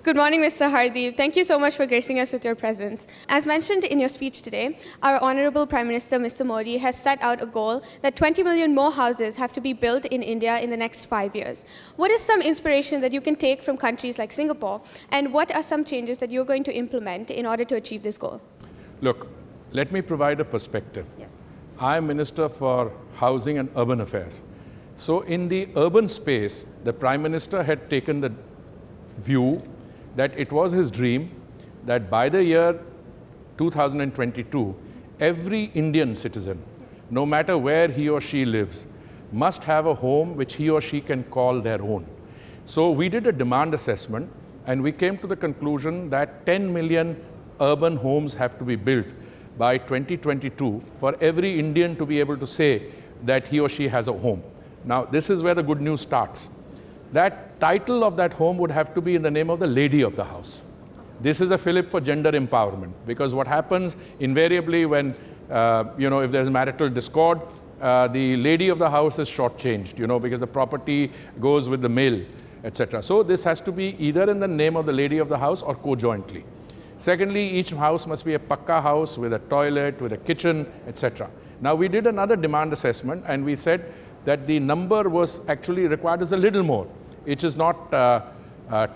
Good morning, Mr. Hardeep. Thank you so much for gracing us with your presence. As mentioned in your speech today, our Honorable Prime Minister, Mr. Modi, has set out a goal that 20 million more houses have to be built in India in the next 5 years. What is some inspiration that you can take from countries like Singapore, and what are some changes that you're going to implement in order to achieve this goal? Look, let me provide a perspective. Yes. I'm Minister for Housing and Urban Affairs. So in the urban space, the Prime Minister had taken the view that it was his dream that by the year 2022, every Indian citizen, no matter where he or she lives, must have a home which he or she can call their own. So we did a demand assessment, and we came to the conclusion that 10 million urban homes have to be built by 2022 for every Indian to be able to say that he or she has a home. Now, this is where the good news starts. That title of that home would have to be in the name of the lady of the house. This is a fillip for gender empowerment, because what happens invariably when, if there's marital discord, the lady of the house is shortchanged, because the property goes with the male, etc. So this has to be either in the name of the lady of the house or co-jointly. Secondly, each house must be a pakka house with a toilet, with a kitchen, etc. Now, we did another demand assessment, and we said that the number was actually required is a little more. It is not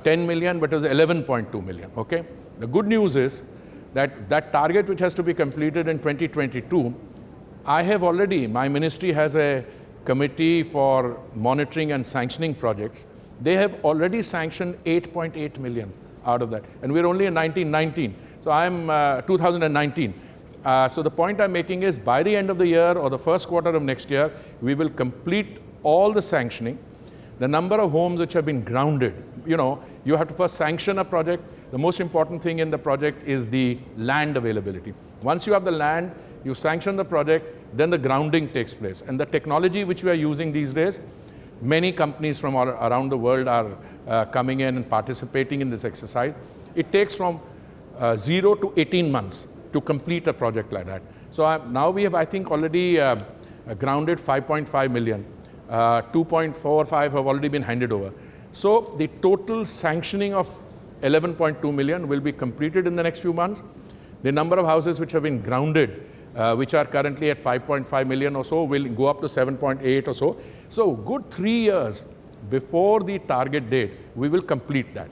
10 million, but it was 11.2 million, okay? The good news is that that target which has to be completed in 2022, my ministry has a committee for monitoring and sanctioning projects. They have already sanctioned 8.8 million out of that, and we're only in 2019. So I'm 2019. So the point I'm making is by the end of the year or the first quarter of next year, we will complete all the sanctioning. The number of homes which have been grounded, you have to first sanction a project. The most important thing in the project is the land availability. Once you have the land, you sanction the project, then the grounding takes place. And the technology which we are using these days, many companies from all around the world are coming in and participating in this exercise. It takes from 0 to 18 months to complete a project like that. So now we have, I think, already grounded 5.5 million. 2.45 have already been handed over. So the total sanctioning of 11.2 million will be completed in the next few months. The number of houses which have been grounded, which are currently at 5.5 million or so, will go up to 7.8 or so. So good 3 years before the target date, we will complete that.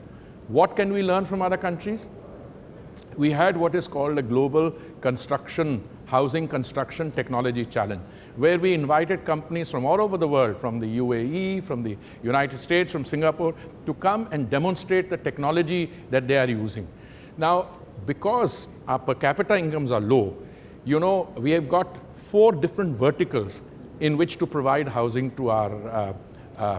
What can we learn from other countries? We had what is called a global housing construction technology challenge, where we invited companies from all over the world, from the UAE, from the United States, from Singapore, to come and demonstrate the technology that they are using. Now, because our per capita incomes are low, we have got 4 different verticals in which to provide housing to our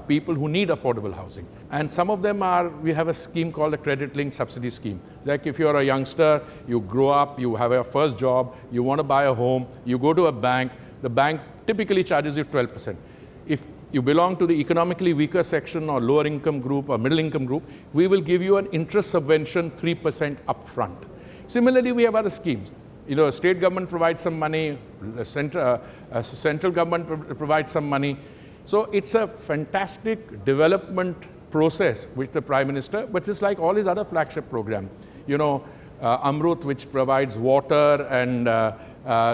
people who need affordable housing. And some of them we have a scheme called a credit-linked subsidy scheme. Like if you're a youngster, you grow up, you have your first job, you want to buy a home, you go to a bank, the bank typically charges you 12%. If you belong to the economically weaker section or lower income group or middle income group, we will give you an interest subvention 3% upfront. Similarly, we have other schemes. State government provides some money, the central government provides some money. So it's a fantastic development process with the Prime Minister, but it's like all his other flagship programs. Amrut, which provides water and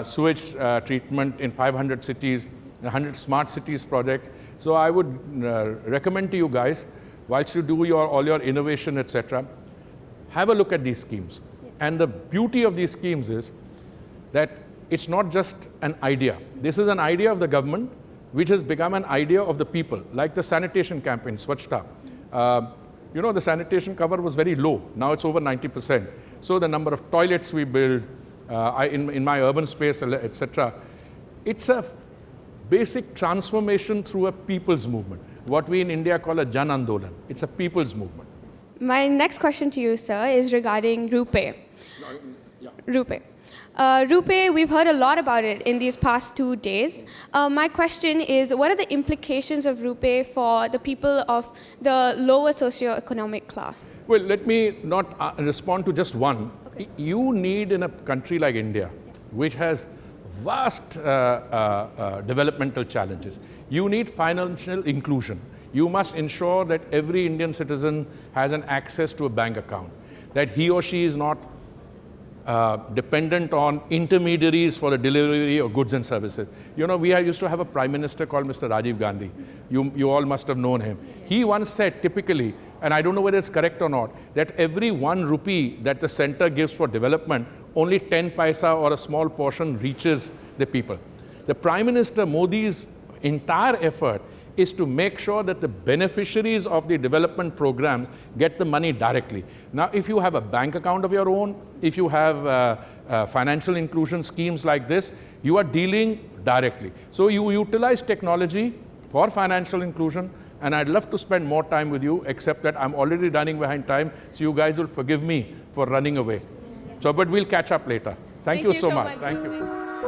sewage treatment in 500 cities, 100 smart cities project. So I would recommend to you guys, whilst you do all your innovation, etc., have a look at these schemes. And the beauty of these schemes is that it's not just an idea. This is an idea of the government, which has become an idea of the people, like the sanitation campaign, Swachhta. The sanitation cover was very low. Now it's over 90%. So the number of toilets we build in my urban space, etc. It's a basic transformation through a people's movement, what we in India call a Jan Andolan. It's a people's movement. My next question to you, sir, is regarding RuPay. RuPay. RuPay, we've heard a lot about it in these past 2 days. My question is, what are the implications of RuPay for the people of the lower socioeconomic class? Well, let me not respond to just one. Okay. You need in a country like India, which has vast developmental challenges, you need financial inclusion. You must ensure that every Indian citizen has an access to a bank account, that he or she is not dependent on intermediaries for the delivery of goods and services. You know, we used to have a prime minister called Mr. Rajiv Gandhi. You all must have known him. He once said typically, and I don't know whether it's correct or not, that every 1 rupee that the center gives for development, only 10 paisa or a small portion reaches the people. The Prime Minister Modi's entire effort is to make sure that the beneficiaries of the development programs get the money directly. Now, if you have a bank account of your own, if you have financial inclusion schemes like this, you are dealing directly. So you utilize technology for financial inclusion, and I'd love to spend more time with you, except that I'm already running behind time, so you guys will forgive me for running away. So, but we'll catch up later. Thank you so much. Thank you.